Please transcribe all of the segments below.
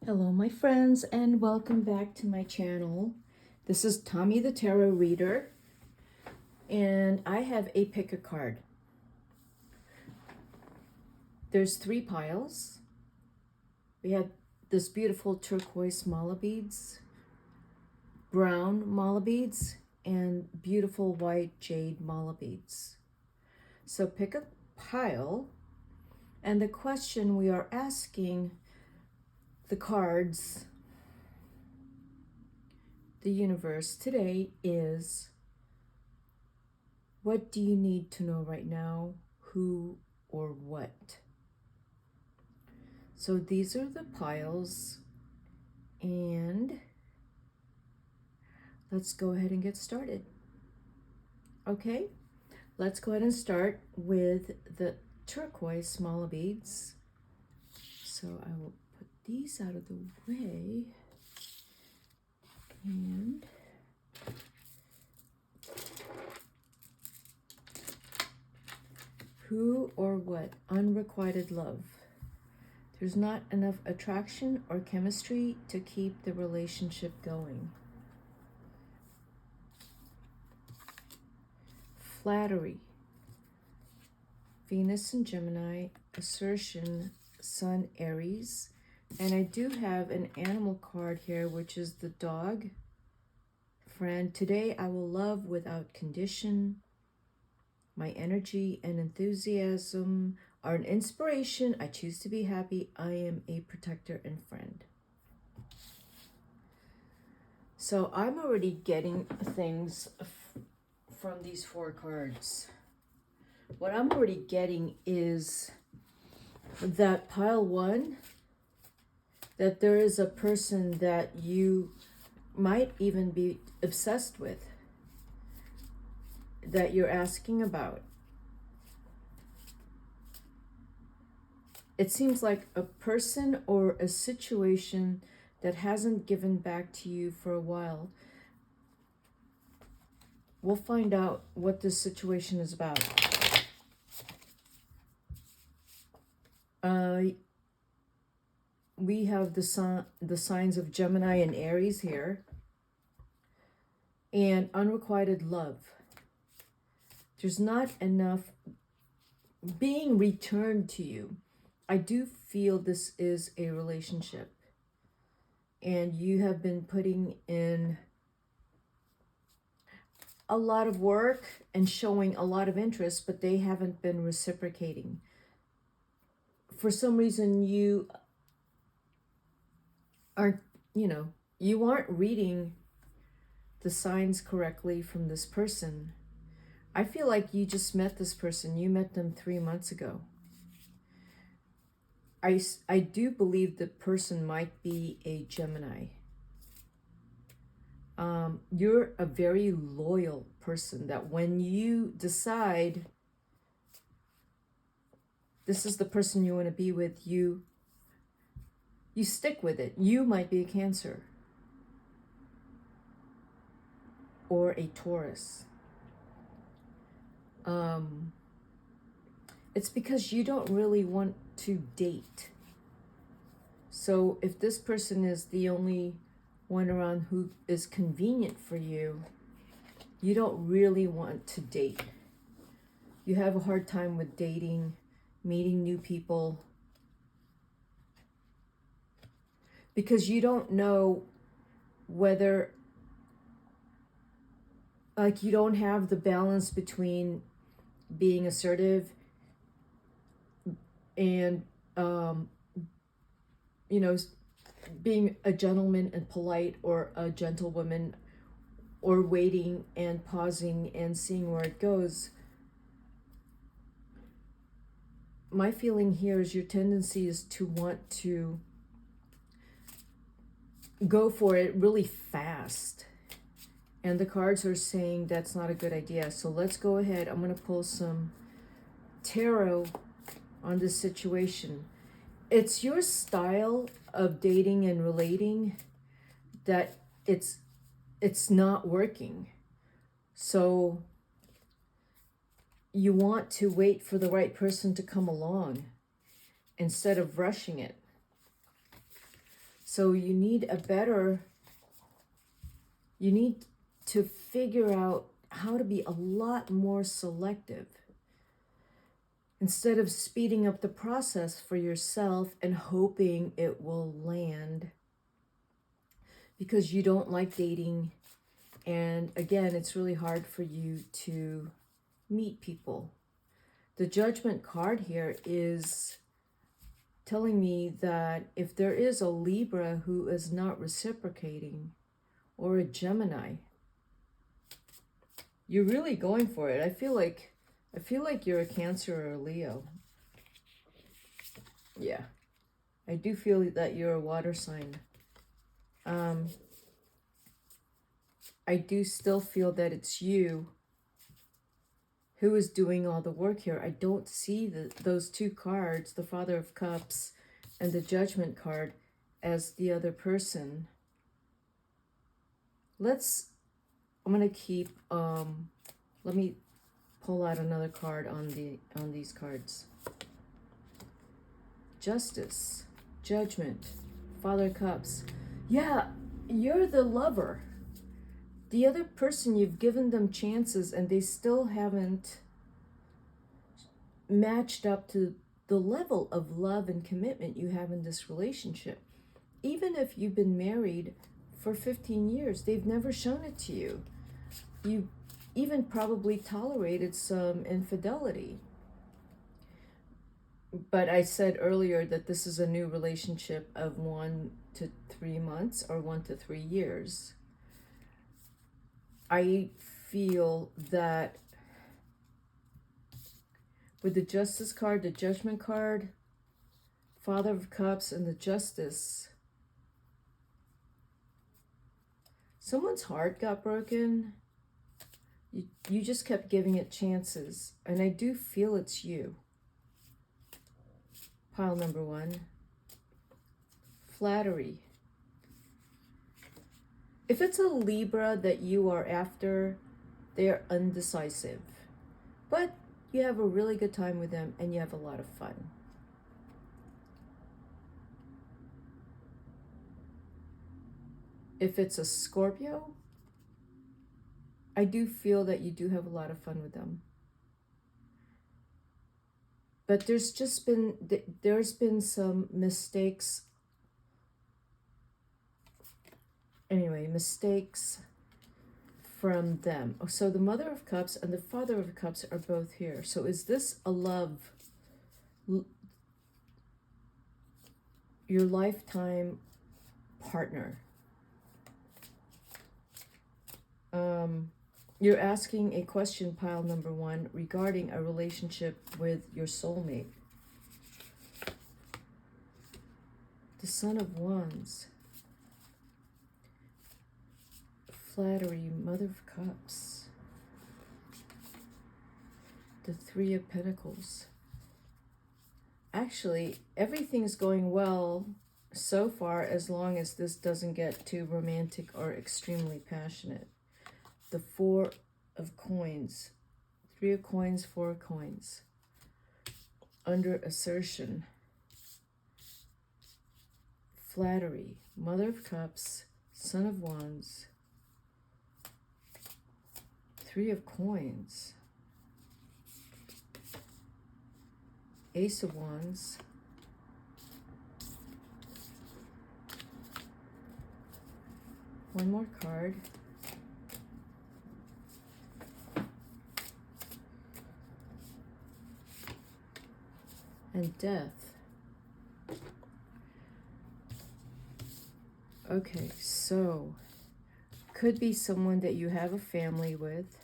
Hello my friends and welcome back to my channel. This is Tommy the Tarot Reader and I have a pick a card. There's 3 piles. We have this beautiful turquoise mala beads, brown mala beads, and beautiful white jade mala beads. So pick a pile, and the question we are asking the cards, the universe today is, what do you need to know right now? Who or what? So these are the piles, and let's go ahead and get started. Okay, let's go ahead and start with the turquoise smaller beads. So I will put these out of the way, and who or what? Unrequited love. There's not enough attraction or chemistry to keep the relationship going. Flattery. Venus and Gemini. Assertion. Sun, Aries. And I do have an animal card here, which is the dog. Friend. Today I will love without condition. My energy and enthusiasm are an inspiration. I choose to be happy. I am a protector and friend. So I'm already getting things from these 4 cards. What I'm already getting is that pile 1, that there is a person that you might even be obsessed with, that you're asking about. It seems like a person or a situation that hasn't given back to you for a while. We'll find out what this situation is about. We have the signs of Gemini and Aries here. And unrequited love. There's not enough being returned to you. I do feel this is a relationship, and you have been putting in a lot of work and showing a lot of interest, but they haven't been reciprocating. For some reason, you aren't reading the signs correctly from this person. I feel like you just met this person. You met them 3 months ago. I do believe the person might be a Gemini. You're a very loyal person, that when you decide this is the person you want to be with, you stick with it. You might be a Cancer or a Taurus. It's because you don't really want to date. So if this person is the only one around who is convenient for you, you don't really want to date. You have a hard time with dating, meeting new people, because you don't know whether, like, you don't have the balance between being assertive and being a gentleman and polite, or a gentlewoman, or waiting and pausing and seeing where it goes. My feeling here is your tendency is to want to go for it really fast, and the cards are saying that's not a good idea. So let's go ahead. I'm going to pull some tarot on this situation. It's your style of dating and relating that it's not working. So you want to wait for the right person to come along instead of rushing it. So you need to figure out how to be a lot more selective instead of speeding up the process for yourself and hoping it will land, because you don't like dating. And again, it's really hard for you to meet people. The Judgment card here is telling me that if there is a Libra who is not reciprocating, or a Gemini, you're really going for it. I feel like you're a Cancer or a Leo. Yeah. I do feel that you're a water sign. I do still feel that it's you who is doing all the work here. I don't see those two cards, the Father of Cups and the Judgment card, as the other person. I'm going to keep, let me pull out another card on these cards. Justice, Judgment, Father of Cups. Yeah, you're the lover. The other person, you've given them chances and they still haven't matched up to the level of love and commitment you have in this relationship. Even if you've been married for 15 years, they've never shown it to you. You even probably tolerated some infidelity. But I said earlier that this is a new relationship of 1 to 3 months or 1 to 3 years. I feel that with the Justice card, the Judgment card, Father of Cups, and the Justice, someone's heart got broken. You just kept giving it chances. And I do feel it's you. Pile number 1. Flattery. If it's a Libra that you are after, they're undecisive. But you have a really good time with them and you have a lot of fun. If it's a Scorpio, I do feel that you do have a lot of fun with them. But there's been some mistakes. Anyway, mistakes from them. So the Mother of Cups and the Father of Cups are both here. So is this a love, your lifetime partner? You're asking a question, pile number 1, regarding a relationship with your soulmate. The Son of Wands. Flattery, Mother of Cups. The Three of Pentacles. Actually, everything's going well so far, as long as this doesn't get too romantic or extremely passionate. The Four of Coins. 3 of Coins, 4 of Coins. Under assertion. Flattery, Mother of Cups, Son of Wands. 3 of Coins. Ace of Wands. One more card. And Death. Okay, so could be someone that you have a family with.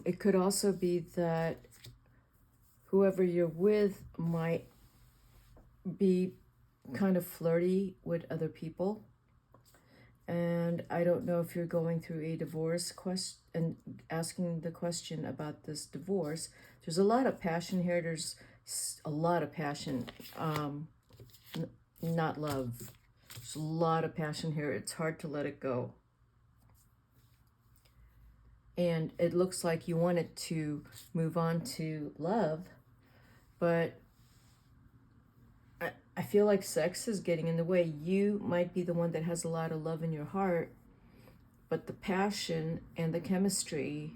It could also be that whoever you're with might be kind of flirty with other people. And I don't know if you're going through a divorce and asking the question about this divorce. There's a lot of passion here. There's a lot of passion, not love. There's a lot of passion here. It's hard to let it go. And it looks like you wanted to move on to love, but I feel feel like sex is getting in the way. You might be the one that has a lot of love in your heart, but the passion and the chemistry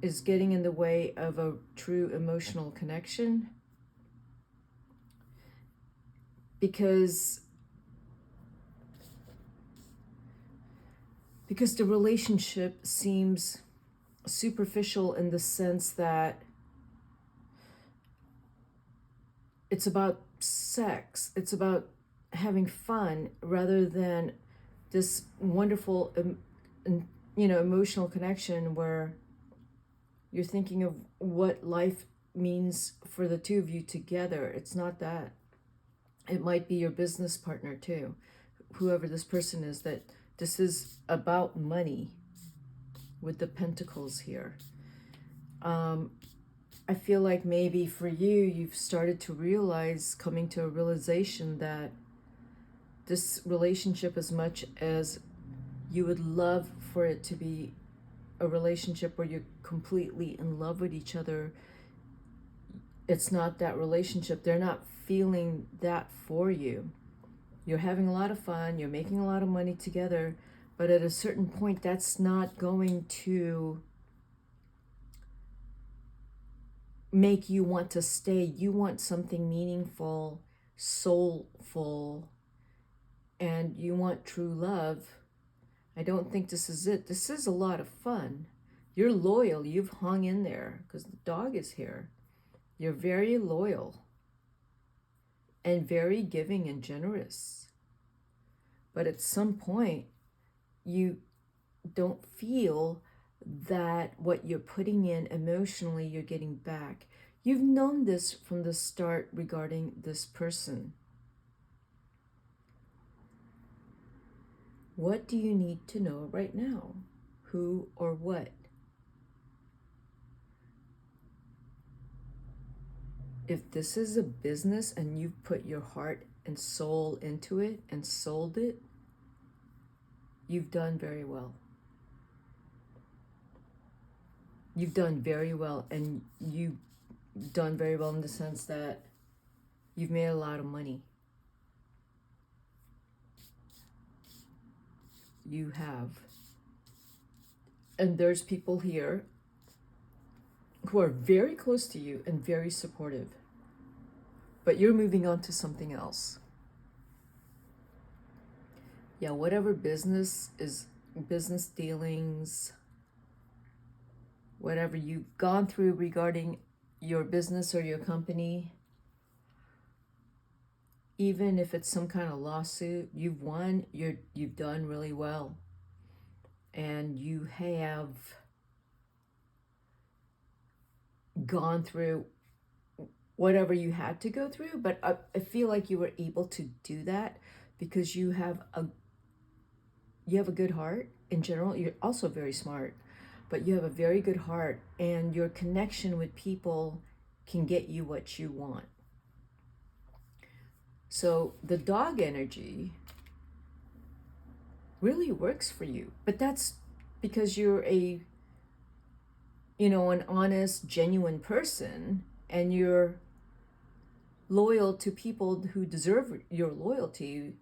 is getting in the way of a true emotional connection, because the relationship seems superficial in the sense that it's about sex, it's about having fun, rather than this wonderful emotional connection where you're thinking of what life means for the two of you together. It's not that. It might be your business partner too, whoever this person is, that this is about money with the pentacles here. I feel like maybe for you, you've started to realize, coming to a realization that this relationship, as much as you would love for it to be a relationship where you're completely in love with each other, it's not that relationship. They're not feeling that for you. You're having a lot of fun, you're making a lot of money together, but at a certain point, that's not going to make you want to stay. You want something meaningful, soulful, and you want true love. I don't think this is it. This is a lot of fun. You're loyal. You've hung in there because the dog is here. You're very loyal and very giving and generous. But at some point, you don't feel that what you're putting in emotionally, you're getting back. You've known this from the start regarding this person. What do you need to know right now? Who or what? If this is a business and you've put your heart and soul into it and sold it, you've done very well. You've done very well, and you've done very well in the sense that you've made a lot of money. You have. And there's people here who are very close to you and very supportive. But you're moving on to something else. Yeah, whatever business is, business dealings, whatever you've gone through regarding your business or your company, even if it's some kind of lawsuit, you've won, you've done really well. And you have gone through whatever you had to go through, but I feel like you were able to do that because you have a good heart in general. You're also very smart, but you have a very good heart, and your connection with people can get you what you want. So the dog energy really works for you, but that's because you're an honest, genuine person, and you're loyal to people who deserve your loyalty.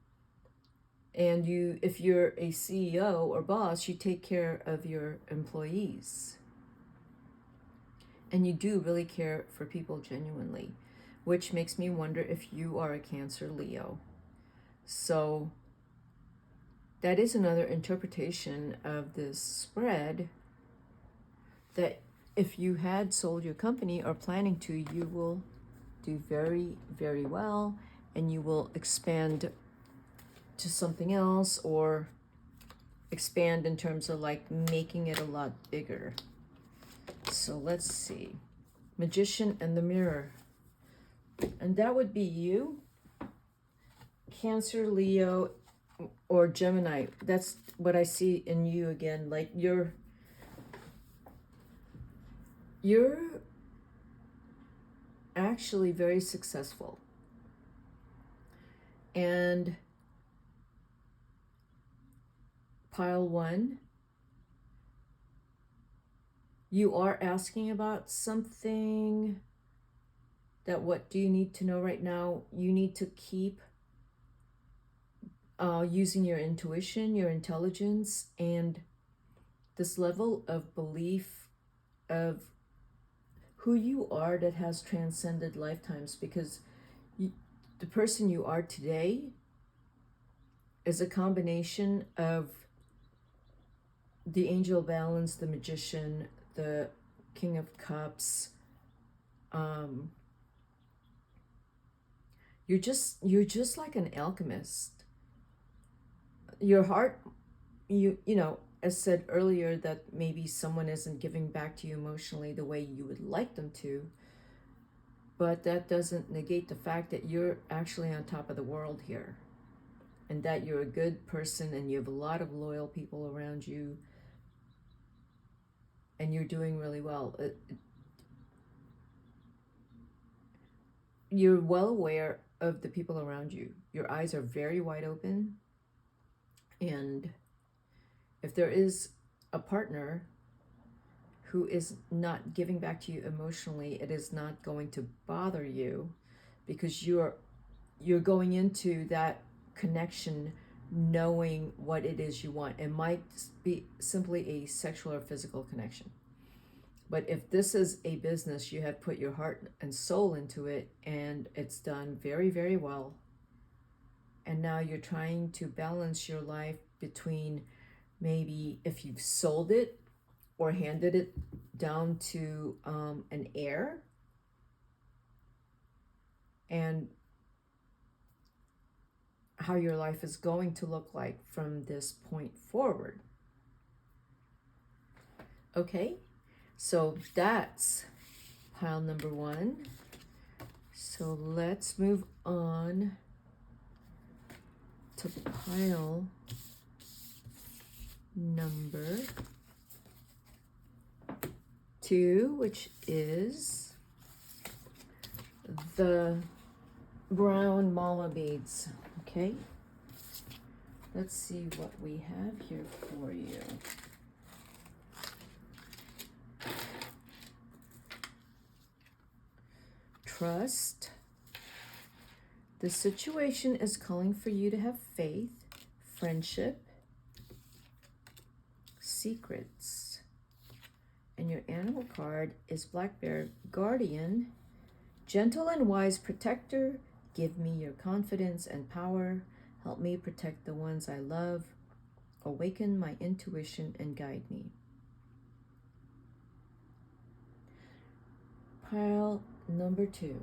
And if you're a CEO or boss, you take care of your employees. And you do really care for people genuinely, which makes me wonder if you are a Cancer Leo. So that is another interpretation of this spread, that if you had sold your company or planning to, you will do very, very well, and you will expand to something else, or expand in terms of like making it a lot bigger. So let's see. Magician and the Mirror. And that would be you, Cancer, Leo, or Gemini. That's what I see in you again. Like you're actually very successful. And pile one, you are asking about something that what do you need to know right now? You need to keep using your intuition, your intelligence, and this level of belief of who you are that has transcended lifetimes, because the person you are today is a combination of the angel balance, the magician, the king of cups. You're just like an alchemist. Your heart, you know, as said earlier, that maybe someone isn't giving back to you emotionally the way you would like them to, but that doesn't negate the fact that you're actually on top of the world here, and that you're a good person and you have a lot of loyal people around you, and you're doing really well. You're well aware of the people around you. Your eyes are very wide open, and if there is a partner who is not giving back to you emotionally, it is not going to bother you, because you're going into that connection knowing what it is you want. It might be simply a sexual or physical connection, but if this is a business, you have put your heart and soul into it, and it's done very, very well. And now you're trying to balance your life between, maybe if you've sold it or handed it down to an heir, and how your life is going to look like from this point forward. Okay, so that's pile number 1. So let's move on to pile number 2, which is the brown mala beads. Okay, let's see what we have here for you. Trust. The situation is calling for you to have faith, friendship, secrets. And your animal card is Black Bear Guardian. Gentle and wise protector, give me your confidence and power. Help me protect the ones I love. Awaken my intuition and guide me. Pile number 2.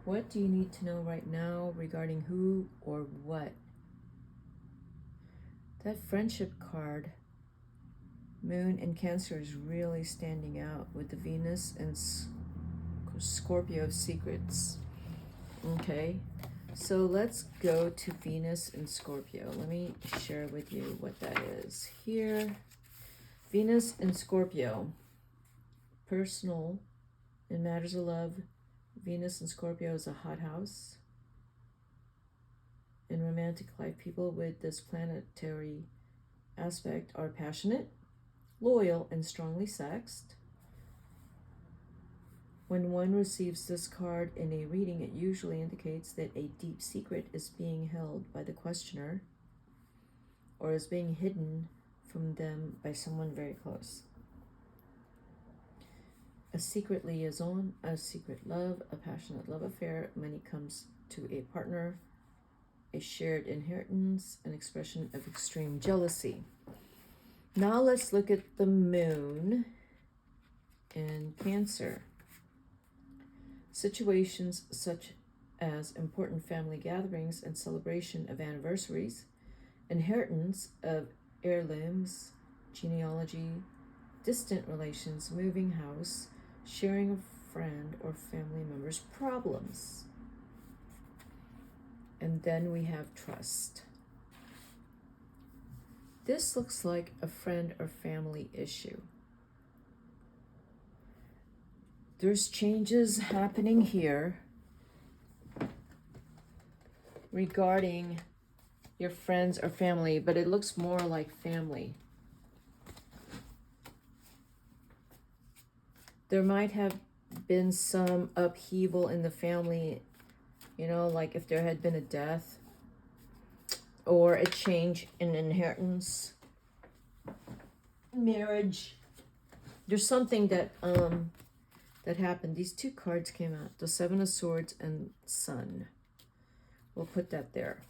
What do you need to know right now regarding who or what? That friendship card, Moon in Cancer, is really standing out with the Venus and Scorpio secrets. Okay, so let's go to Venus and Scorpio. Let me share with you what that is here. Venus and Scorpio, personal in matters of love. Venus and Scorpio is a hothouse. In romantic life, people with this planetary aspect are passionate, loyal, and strongly sexed. When one receives this card in a reading, it usually indicates that a deep secret is being held by the questioner, or is being hidden from them by someone very close. A secret liaison, a secret love, a passionate love affair. Money comes to a partner, a shared inheritance, an expression of extreme jealousy. Now let's look at the Moon in Cancer. Situations such as important family gatherings and celebration of anniversaries, inheritance of heirlooms, genealogy, distant relations, moving house, sharing a friend or family member's problems. And then we have trust. This looks like a friend or family issue. There's changes happening here regarding your friends or family, but it looks more like family. There might have been some upheaval in the family, you know, like if there had been a death or a change in inheritance, marriage. There's something that that happened. These two cards came out, the Seven of Swords and Sun. We'll put that there.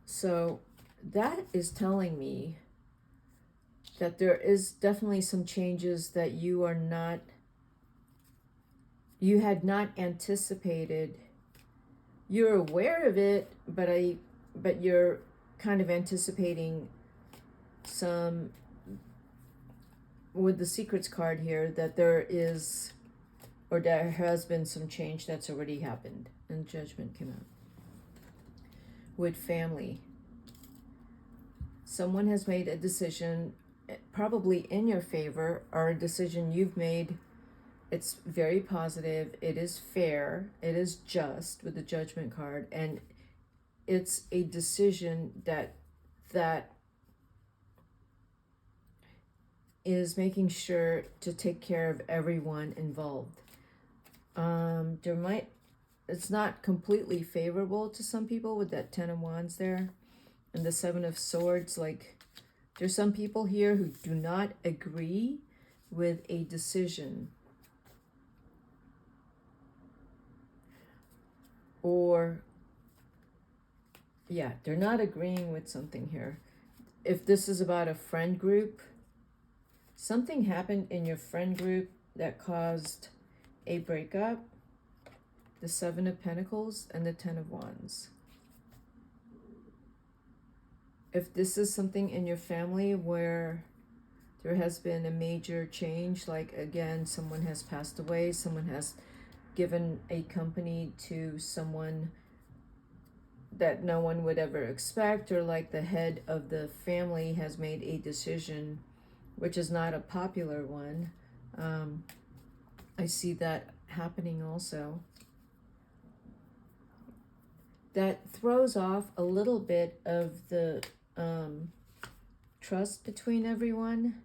So that is telling me that there is definitely some changes that you had not anticipated. You're aware of it, but you're kind of anticipating some, with the Secrets card here, that there is, or there has been some change that's already happened, and Judgment came out. With family, someone has made a decision, probably in your favor, or a decision you've made. It's very positive, it is fair, it is just, with the Judgment card, and it's a decision that is making sure to take care of everyone involved. It's not completely favorable to some people with that Ten of Wands there, and the Seven of Swords. Like, there's some people here who do not agree with a decision, or yeah, they're not agreeing with something here. If this is about a friend group, something happened in your friend group that caused a breakup. The Seven of Pentacles and the Ten of Wands. If this is something in your family where there has been a major change, like again, someone has passed away, someone has given a company to someone that no one would ever expect, or like the head of the family has made a decision which is not a popular one. I see that happening also. That throws off a little bit of the trust between everyone.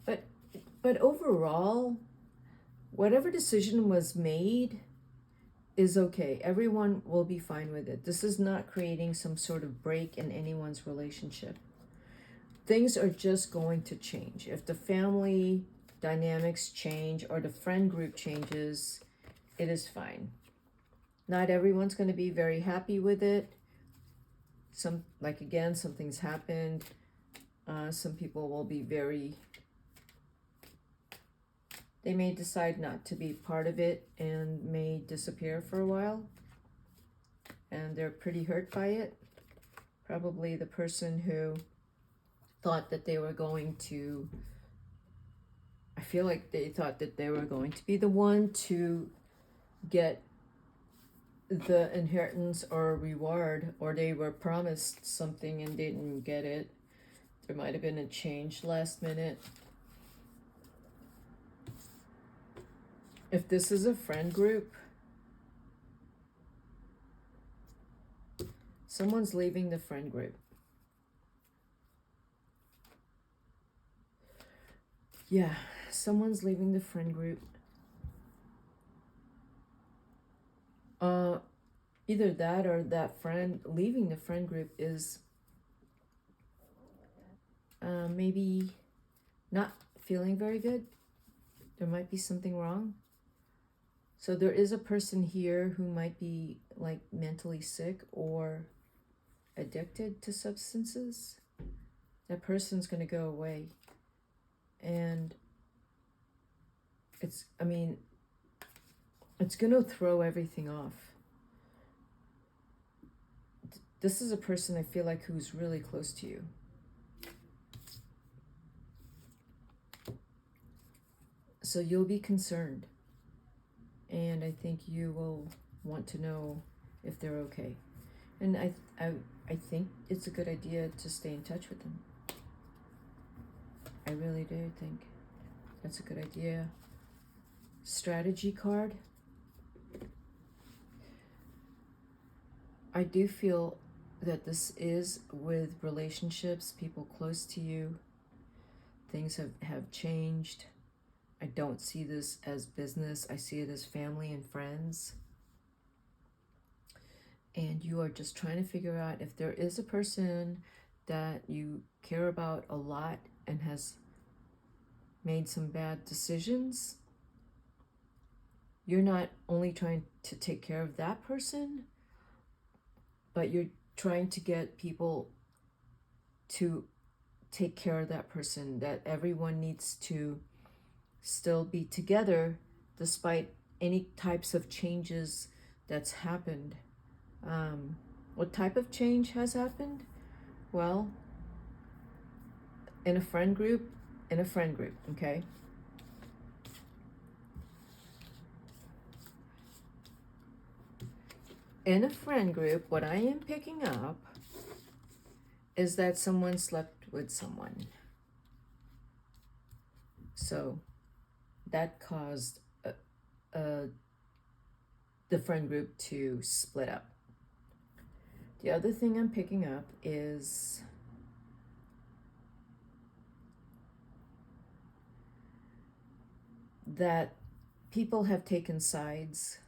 But overall, whatever decision was made is okay. Everyone will be fine with it. This is not creating some sort of break in anyone's relationship. Things are just going to change. If the family dynamics change or the friend group changes, it is fine. Not everyone's going to be very happy with it. Again, something's happened. Some people will be they may decide not to be part of it and may disappear for a while. And they're pretty hurt by it. Probably the person who thought that they were going to, I feel like they thought that they were going to be the one to get the inheritance or reward, or they were promised something and didn't get it. There might have been a change last minute. If this is a friend group, someone's leaving the friend group. Yeah, someone's leaving the friend group. Either that or that friend leaving the friend group is maybe not feeling very good. There might be something wrong. So there is a person here who might be like mentally sick or addicted to substances. That person's going to go away. And it's going to throw everything off. This is a person I feel like who's really close to you. So you'll be concerned. And I think you will want to know if they're okay. And I think it's a good idea to stay in touch with them. I really do think that's a good idea. Strategy card. I do feel that this is with relationships, people close to you. Things have changed. I don't see this as business. I see it as family and friends. And you are just trying to figure out if there is a person that you care about a lot and has made some bad decisions. You're not only trying to take care of that person, but you're trying to get people to take care of that person, that everyone needs to still be together despite any types of changes that's happened. What type of change has happened? Well, in a friend group, okay? In a friend group, what I am picking up is that someone slept with someone. So that caused the friend group to split up. The other thing I'm picking up is that people have taken sides.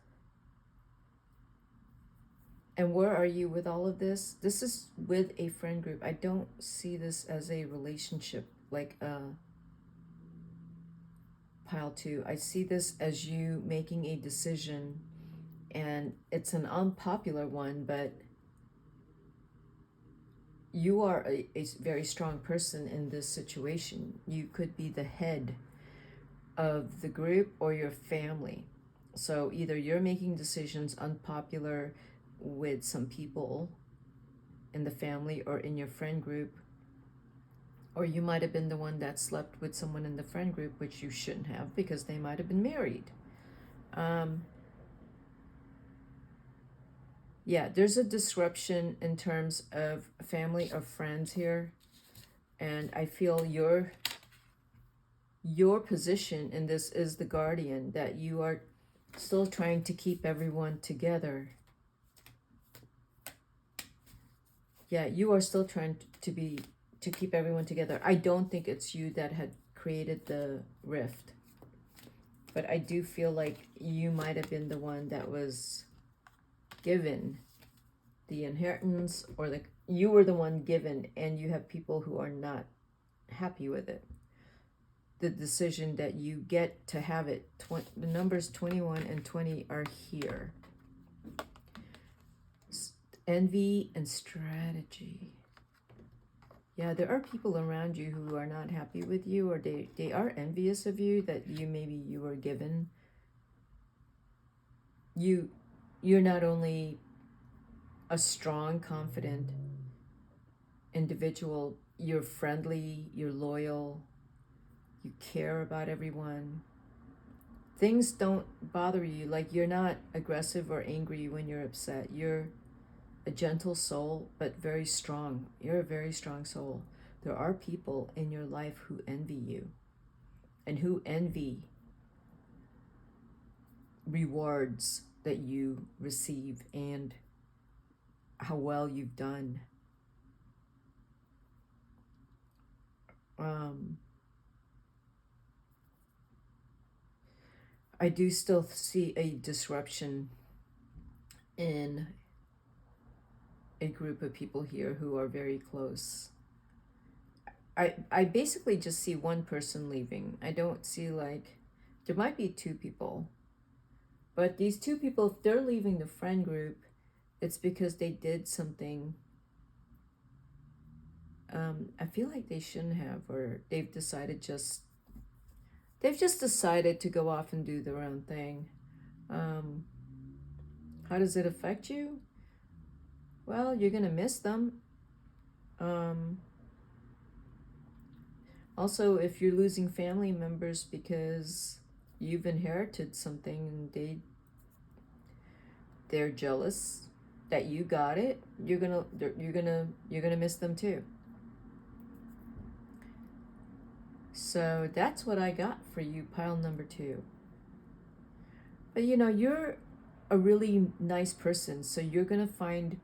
And where are you with all of this? This is with a friend group. I don't see this as a relationship like pile 2. I see this as you making a decision, and it's an unpopular one, but you are a very strong person in this situation. You could be the head of the group or your family. So either you're making decisions unpopular with some people in the family or in your friend group, or you might have been the one that slept with someone in the friend group, which you shouldn't have because they might have been married. Yeah, there's a disruption in terms of family or friends here, and I feel your position in this is the guardian, that you are still trying to keep everyone together. Yeah, you are still trying to keep everyone together. I don't think it's you that had created the rift, but I do feel like you might have been the one that was given the inheritance, or you were the one given, and you have people who are not happy with it. The decision that you get to have it. The numbers 21 and 20 are here. Envy and strategy. Yeah, there are people around you who are not happy with you, or they are envious of you, that you were given. You're not only a strong, confident individual, you're friendly, you're loyal, you care about everyone. Things don't bother you. Like, you're not aggressive or angry when you're upset. You're a gentle soul, but very strong. You're a very strong soul. There are people in your life who envy you, and who envy rewards that you receive and how well you've done. I do still see a disruption in a group of people here who are very close. I basically just see one person leaving. I don't see, like, there might be two people, but these two people, if they're leaving the friend group, it's because they did something I feel like they shouldn't have, or they've just decided to go off and do their own thing. How does it affect you? Well, you're gonna miss them. Also, if you're losing family members because you've inherited something and they're jealous that you got it, you're gonna miss them too. So that's what I got for you, pile number 2. But you're a really nice person, so you're gonna find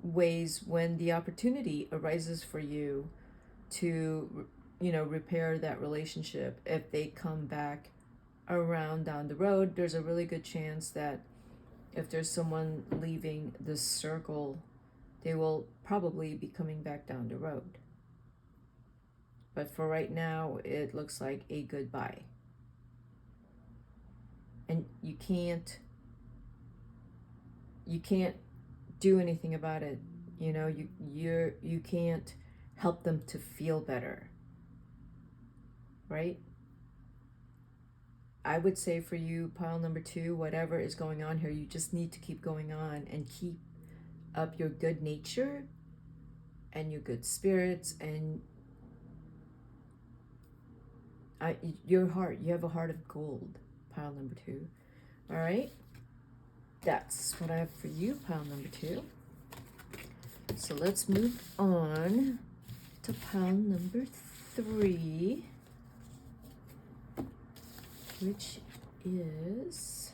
ways when the opportunity arises for you to you know, repair that relationship. If they come back around down the road, there's a really good chance that if there's someone leaving this circle, they will probably be coming back down the road. But for right now, it looks like a goodbye. And you can't do anything about it. You know, you can't help them to feel better. Right? I would say for you, pile number 2, whatever is going on here, you just need to keep going on and keep up your good nature and your good spirits and your heart. You have a heart of gold, pile number 2. All right, that's what I have for you, pile number 2. So let's move on to pile number 3, which is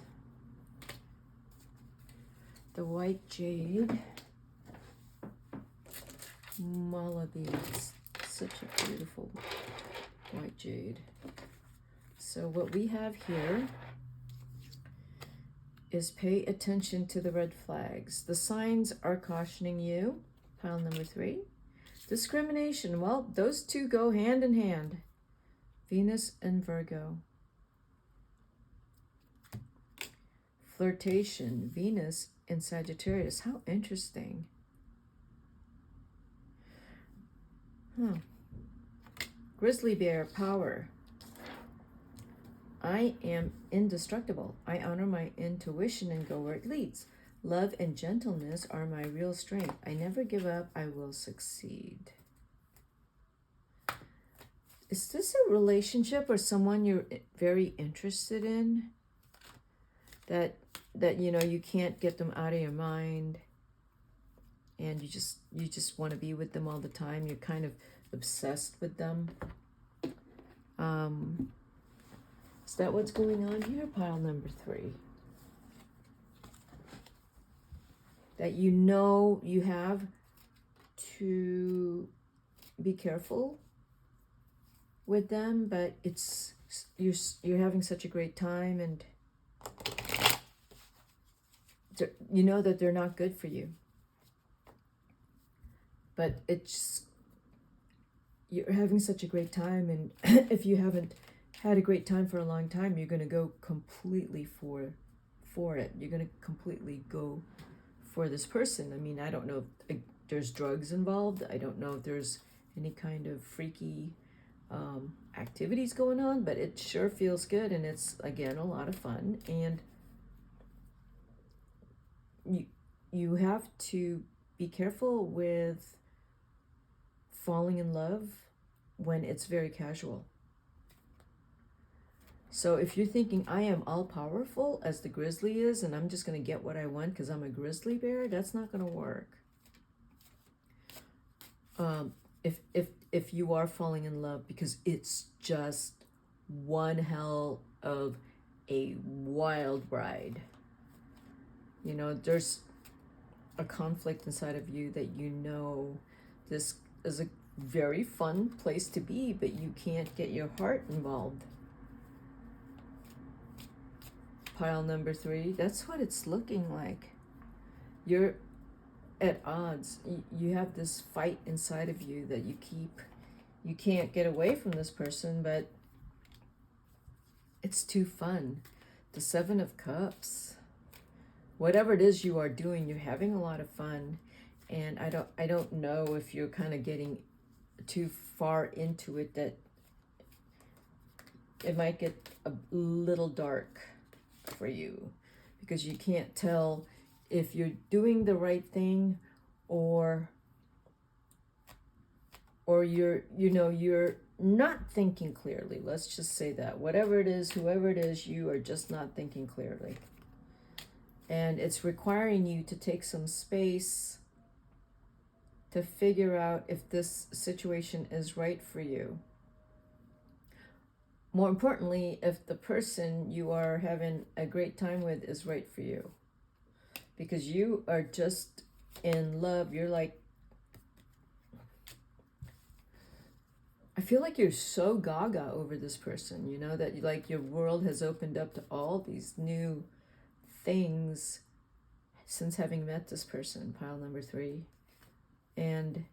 the white jade mala beads. Such a beautiful white jade. So what we have here is pay attention to the red flags. The signs are cautioning you, pile number 3. Discrimination, well, those two go hand in hand. Venus and Virgo. Flirtation, Venus in Sagittarius. How interesting. Grizzly bear, power. I am indestructible. I honor my intuition and go where it leads. Love and gentleness are my real strength. I never give up. I will succeed. Is this a relationship or someone you're very interested in? That you know, you can't get them out of your mind, and you just want to be with them all the time. You're kind of obsessed with them. Is that what's going on here, pile number 3? That you know you have to be careful with them, but it's you're having such a great time, and you know that they're not good for you. But it's you're having such a great time, and if you haven't had a great time for a long time, you're going to go completely for it. You're going to completely go for this person. I mean, I don't know if there's drugs involved. I don't know if there's any kind of freaky activities going on, but it sure feels good, and it's, again, a lot of fun. And you have to be careful with falling in love when it's very casual. So if you're thinking, I am all powerful as the grizzly is, and I'm just going to get what I want because I'm a grizzly bear, that's not going to work. If you are falling in love, because it's just one hell of a wild ride. You know, there's a conflict inside of you that you know this is a very fun place to be, but you can't get your heart involved. Pile number 3, that's what it's looking like. You're at odds. You have this fight inside of you that you can't get away from this person, but it's too fun. The 7 of Cups. Whatever it is you are doing, you're having a lot of fun. And I don't know if you're kind of getting too far into it, that it might get a little dark for you, because you can't tell if you're doing the right thing or you're not thinking clearly. Let's just say that. Whatever it is, whoever it is, you are just not thinking clearly. And it's requiring you to take some space to figure out if this situation is right for you. More importantly, if the person you are having a great time with is right for you. Because you are just in love. You're like, I feel like you're so gaga over this person, you know, that like your world has opened up to all these new things since having met this person, pile number 3. And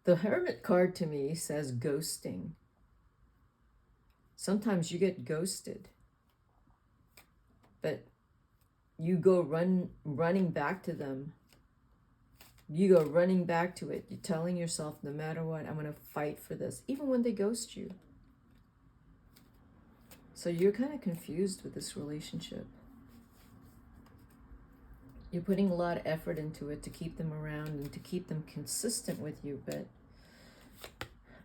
the Hermit card to me says ghosting. Sometimes you get ghosted, but you go running back to them. You go running back to it. You're telling yourself, no matter what, I'm going to fight for this, even when they ghost you. So you're kind of confused with this relationship. You're putting a lot of effort into it to keep them around and to keep them consistent with you, but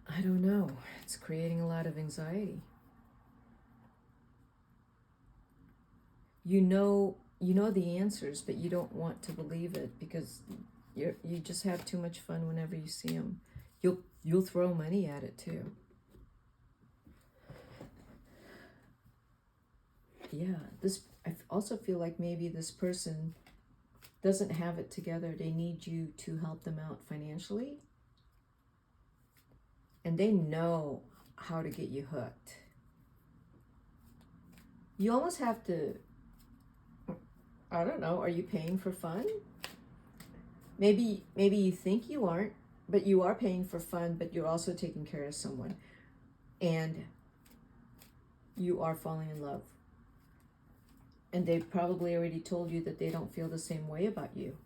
I don't know. It's creating a lot of anxiety. You know the answers, but you don't want to believe it because you just have too much fun whenever you see them. You'll throw money at it too. Yeah, I also feel like maybe this person doesn't have it together. They need you to help them out financially. And they know how to get you hooked. You almost have to, I don't know, are you paying for fun? Maybe you think you aren't, but you are paying for fun, but you're also taking care of someone. And you are falling in love. And they've probably already told you that they don't feel the same way about you.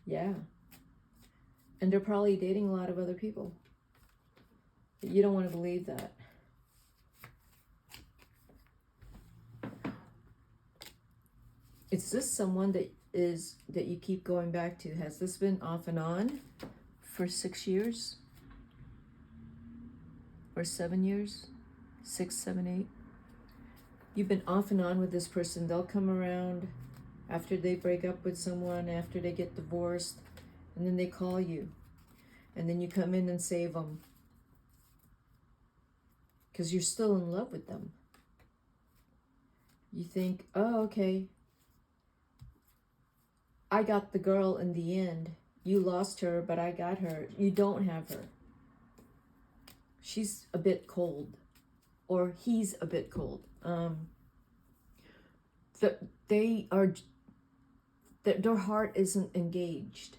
Yeah. And they're probably dating a lot of other people. But you don't want to believe that. Is this someone that you keep going back to? Has this been off and on for 6 years? Or 7 years? 6, 7, 8? You've been off and on with this person. They'll come around after they break up with someone, after they get divorced, and then they call you. And then you come in and save them. Because you're still in love with them. You think, oh, okay, I got the girl in the end. You lost her, but I got her. You don't have her. She's a bit cold. Or he's a bit cold. Their heart isn't engaged.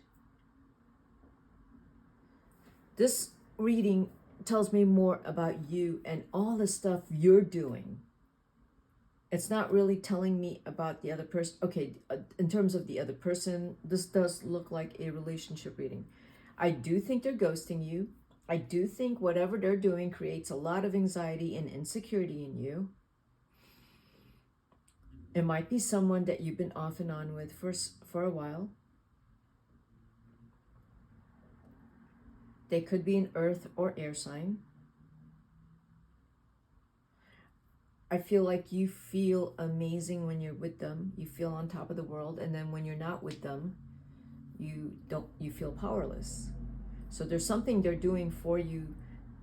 This reading tells me more about you and all the stuff you're doing. It's not really telling me about the other person. Okay, in terms of the other person, this does look like a relationship reading. I do think they're ghosting you. I do think whatever they're doing creates a lot of anxiety and insecurity in you. It might be someone that you've been off and on with for a while. They could be an earth or air sign. I feel like you feel amazing when you're with them. You feel on top of the world. And then when you're not with them, you feel powerless. So there's something they're doing for you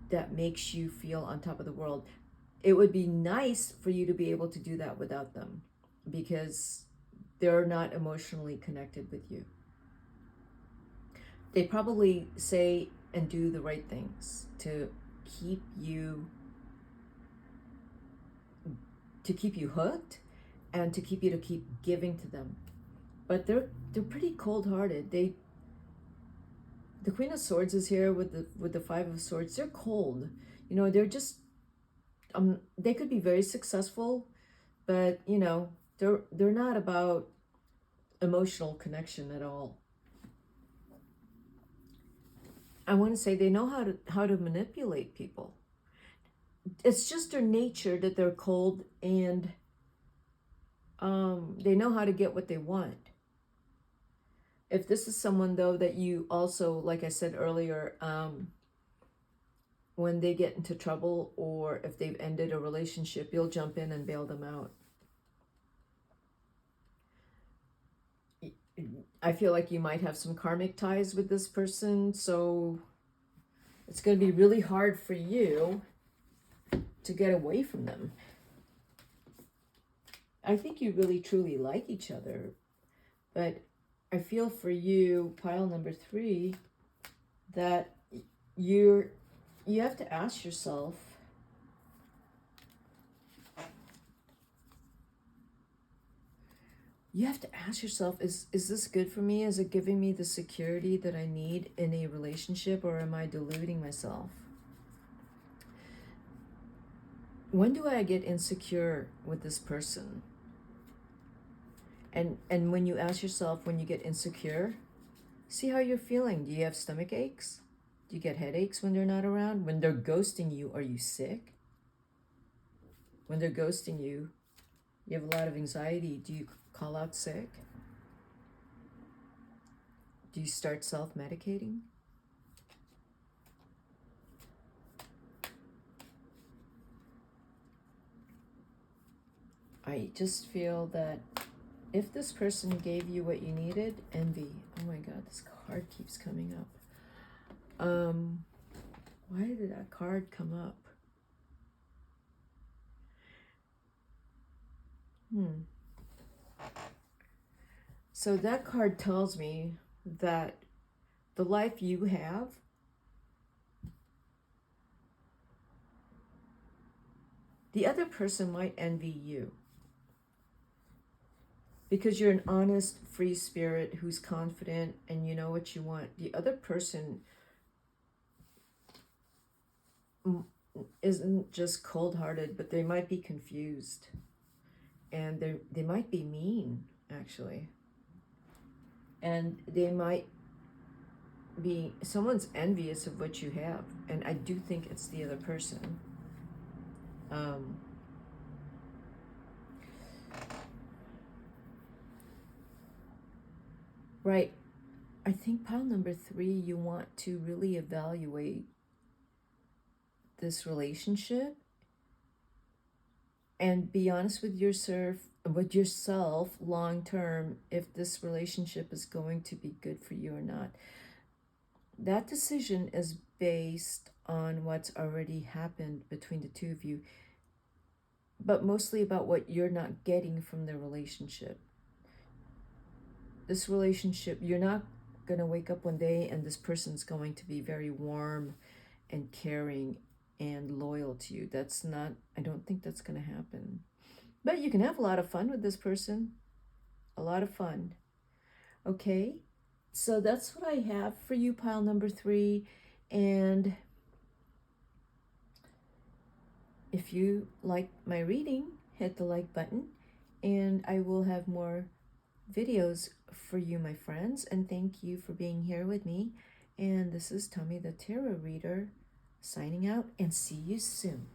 that makes you feel on top of the world. It would be nice for you to be able to do that without them because they're not emotionally connected with you. They probably say and do the right things to keep you hooked and to keep giving to them. But they're pretty cold-hearted. The Queen of Swords is here with the Five of Swords. They're cold. You know, they're just they could be very successful, but you know, they're not about emotional connection at all. I want to say they know how to manipulate people. It's just their nature that they're cold, and they know how to get what they want. If this is someone, though, that you also, like I said earlier, when they get into trouble or if they've ended a relationship, you'll jump in and bail them out. I feel like you might have some karmic ties with this person, so it's going to be really hard for you to get away from them. I think you really truly like each other, but I feel for you, pile number 3, that you have to ask yourself, is this good for me? Is it giving me the security that I need in a relationship, or am I deluding myself? When do I get insecure with this person? And when you ask yourself, when you get insecure, see how you're feeling. Do you have stomach aches? Do you get headaches when they're not around? When they're ghosting you, are you sick? When they're ghosting you, you have a lot of anxiety. Do you call out sick? Do you start self-medicating? I just feel that if this person gave you what you needed, envy. Oh my God, this card keeps coming up. Why did that card come up? So that card tells me that the life you have, the other person might envy you because you're an honest, free spirit who's confident and you know what you want. The other person isn't just cold-hearted, but they might be confused, and they might be mean, actually, and they might be, someone's envious of what you have, and I do think it's the other person. Right. I think pile number 3, you want to really evaluate this relationship and be honest with yourself long term, if this relationship is going to be good for you or not. That decision is based on what's already happened between the two of you, but mostly about what you're not getting from the relationship. This relationship, you're not going to wake up one day and this person's going to be very warm and caring and loyal to you. That's not, I don't think that's going to happen. But you can have a lot of fun with this person. A lot of fun. Okay? So that's what I have for you, pile number 3. And if you like my reading, hit the like button. And I will have more videos for you, my friends. And thank you for being here with me. And this is Tommy the Tarot Reader signing out, and see you soon.